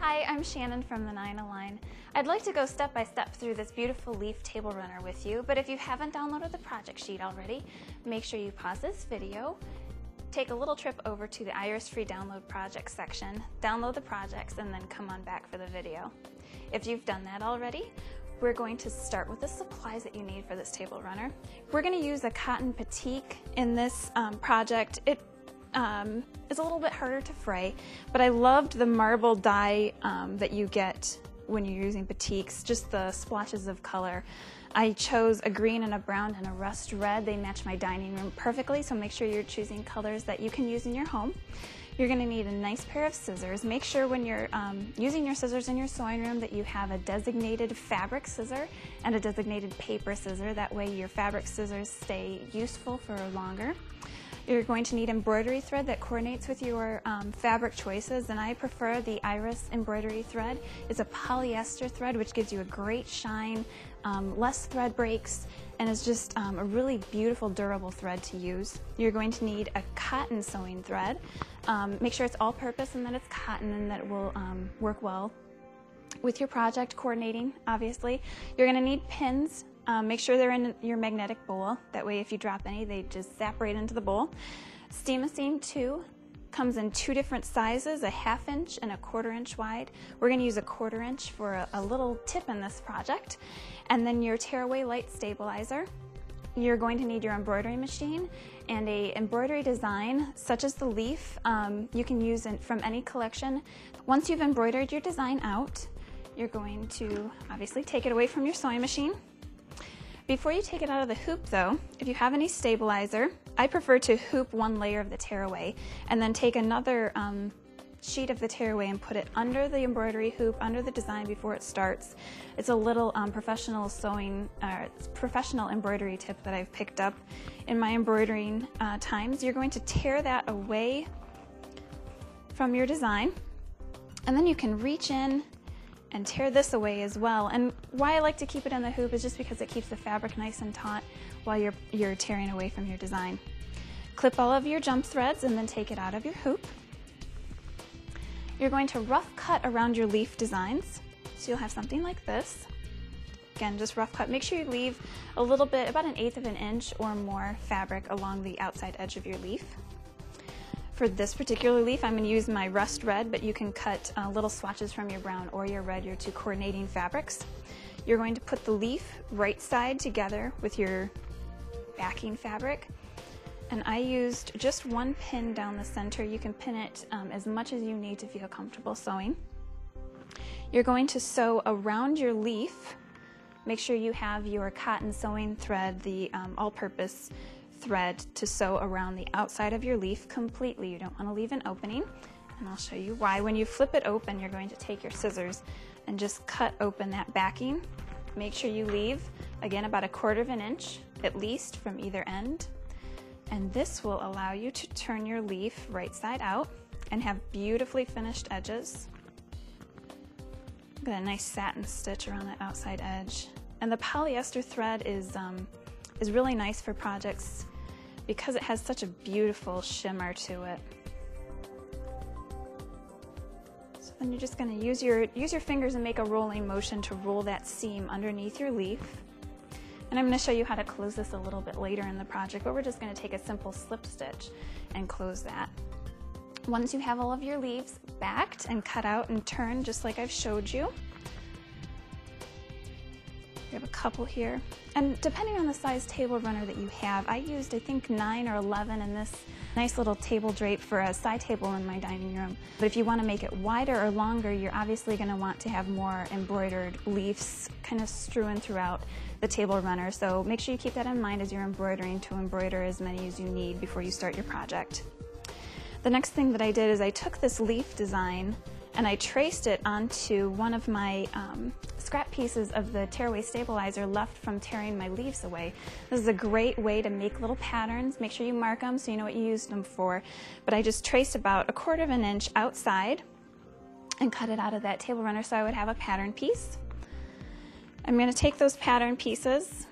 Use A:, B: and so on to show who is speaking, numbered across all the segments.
A: Hi, I'm Shannon from the Nina line. I'd like to go step by step through this beautiful leaf table runner with you, but if you haven't downloaded the project sheet already, make sure you pause this video, take a little trip over to the Iris Free Download Project section, download the projects, and then come on back for the video. If you've done that already, we're going to start with the supplies that you need for this table runner. We're going to use a cotton batik in this project. It is a little bit harder to fray, but I loved the marble dye that you get when you're using batiks, just the splotches of color. I chose a green and a brown and a rust red. They match my dining room perfectly, so make sure you're choosing colors that you can use in your home. You're going to need a nice pair of scissors. Make sure when you're using your scissors in your sewing room that you have a designated fabric scissor and a designated paper scissor. That way your fabric scissors stay useful for longer. You're going to need embroidery thread that coordinates with your fabric choices, and I prefer the Iris embroidery thread. It's a polyester thread which gives you a great shine, less thread breaks, and is just a really beautiful, durable thread to use. You're going to need a cotton sewing thread. Make sure it's all-purpose and that it's cotton and that it will work well with your project, coordinating, obviously. You're going to need pins. Make sure they're in your magnetic bowl. That way if you drop any, they just zap right into the bowl. Steamosine 2 comes in two different sizes, a 1/2 inch and a 1/4 inch wide. We're going to use a 1/4 inch for a little tip in this project. And then your tearaway light stabilizer. You're going to need your embroidery machine and a embroidery design such as the leaf. You can use it from any collection. Once you've embroidered your design out, you're going to obviously take it away from your sewing machine. Before you take it out of the hoop though, if you have any stabilizer, I prefer to hoop one layer of the tearaway and then take another sheet of the tearaway and put it under the embroidery hoop, under the design before it starts. It's a little professional embroidery tip that I've picked up in my embroidering times. You're going to tear that away from your design, and then you can reach in and tear this away as well. And why I like to keep it in the hoop is just because it keeps the fabric nice and taut while you're tearing away from your design. Clip all of your jump threads and then take it out of your hoop. You're going to rough cut around your leaf designs. So you'll have something like this. Again, just rough cut. Make sure you leave a little bit, about 1/8 of an inch or more fabric along the outside edge of your leaf. For this particular leaf, I'm going to use my rust red, but you can cut little swatches from your brown or your red, your two coordinating fabrics. You're going to put the leaf right side together with your backing fabric. And I used just one pin down the center. You can pin it as much as you need to feel comfortable sewing. You're going to sew around your leaf. Make sure you have your cotton sewing thread, the all-purpose thread, to sew around the outside of your leaf completely. You don't want to leave an opening, and I'll show you why. When you flip it open, you're going to take your scissors and just cut open that backing. Make sure you leave, again, about 1/4 of an inch at least from either end. And this will allow you to turn your leaf right side out and have beautifully finished edges. Look at that nice satin stitch around that outside edge. And the polyester thread is really nice for projects because it has such a beautiful shimmer to it. So then you're just going to use your fingers and make a rolling motion to roll that seam underneath your leaf. And I'm going to show you how to close this a little bit later in the project, but we're just going to take a simple slip stitch and close that. Once you have all of your leaves backed and cut out and turned just like I've showed you, we have a couple here. And depending on the size table runner that you have, I used I think 9 or 11 in this nice little table drape for a side table in my dining room. But if you want to make it wider or longer, you're obviously going to want to have more embroidered leaves kind of strewn throughout the table runner. So make sure you keep that in mind as you're embroidering, to embroider as many as you need before you start your project. The next thing that I did is I took this leaf design and I traced it onto one of my scrap pieces of the tearaway stabilizer left from tearing my leaves away. This is a great way to make little patterns. Make sure you mark them so you know what you used them for. But I just traced about 1/4 of an inch outside and cut it out of that table runner so I would have a pattern piece. I'm going to take those pattern pieces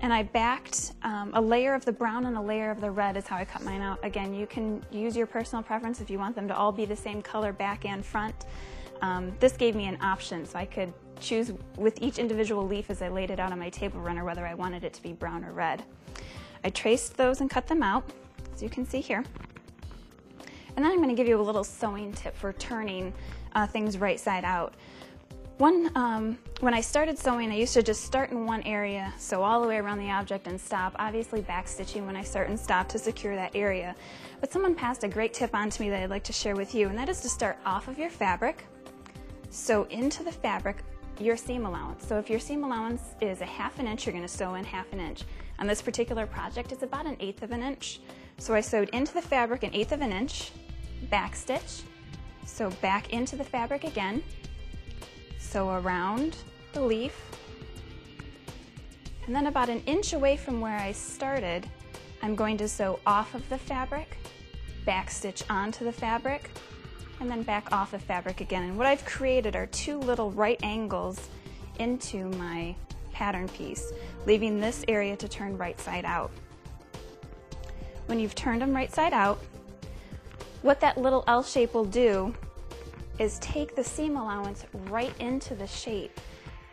A: and I backed a layer of the brown and a layer of the red is how I cut mine out. Again, you can use your personal preference if you want them to all be the same color back and front. This gave me an option, so I could choose with each individual leaf as I laid it out on my table runner whether I wanted it to be brown or red. I traced those and cut them out, as you can see here. And then I'm going to give you a little sewing tip for turning things right side out. When I started sewing, I used to just start in one area, sew all the way around the object and stop, obviously backstitching when I start and stop to secure that area. But someone passed a great tip on to me that I'd like to share with you, and that is to start off of your fabric, sew into the fabric your seam allowance. So if your seam allowance is a 1/2 inch, you're going to sew in 1/2 inch. On this particular project, it's about 1/8 inch. So I sewed into the fabric 1/8 inch, backstitch, sew back into the fabric again, sew around the leaf, and then about 1 inch away from where I started, I'm going to sew off of the fabric, backstitch onto the fabric, and then back off the fabric again. And what I've created are 2 little right angles into my pattern piece, leaving this area to turn right side out. When you've turned them right side out, what that little L shape will do is take the seam allowance right into the shape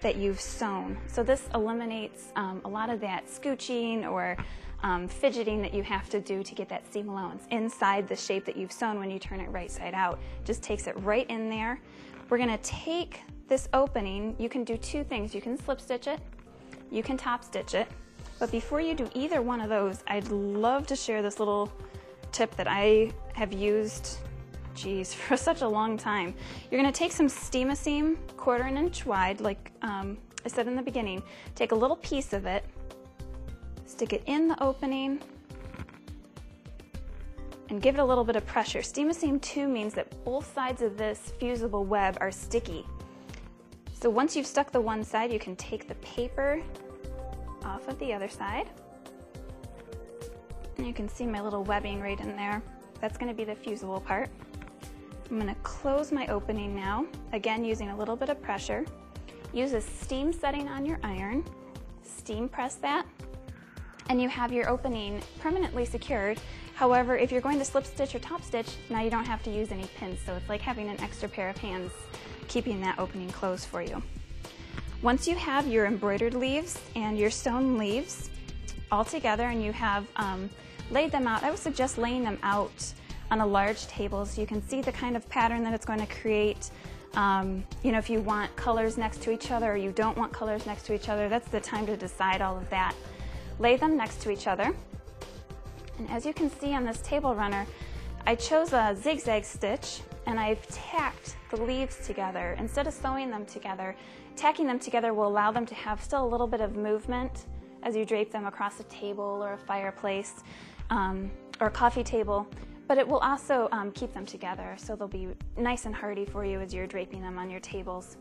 A: that you've sewn. So this eliminates a lot of that scooching or fidgeting that you have to do to get that seam allowance inside the shape that you've sewn when you turn it right side out. Just takes it right in there. We're going to take this opening. You can do 2 things. You can slip stitch it, you can top stitch it, but before you do either one of those, I'd love to share this little tip that I have used for such a long time. You're going to take some Steam-A-Seam 1/4 inch wide, like I said in the beginning. Take a little piece of it, stick it in the opening, and give it a little bit of pressure. Steam-A-Seam 2 means that both sides of this fusible web are sticky. So once you've stuck the one side, you can take the paper off of the other side. And you can see my little webbing right in there. That's going to be the fusible part. I'm going to close my opening now, again using a little bit of pressure. Use a steam setting on your iron, steam press that, and you have your opening permanently secured. However, if you're going to slip stitch or top stitch, now you don't have to use any pins, so it's like having an extra pair of hands keeping that opening closed for you. Once you have your embroidered leaves and your sewn leaves all together and you have laid them out, I would suggest laying them out on a large table so you can see the kind of pattern that it's going to create. You know, if you want colors next to each other or you don't want colors next to each other, that's the time to decide all of that. Lay them next to each other. And as you can see on this table runner, I chose a zigzag stitch and I've tacked the leaves together. Instead of sewing them together, tacking them together will allow them to have still a little bit of movement as you drape them across a table or a fireplace or a coffee table. But it will also keep them together, so they'll be nice and hardy for you as you're draping them on your tables.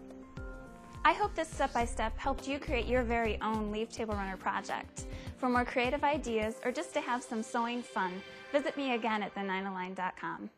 A: I hope this step-by-step helped you create your very own leaf table runner project. For more creative ideas or just to have some sewing fun, visit me again at theninaline.com.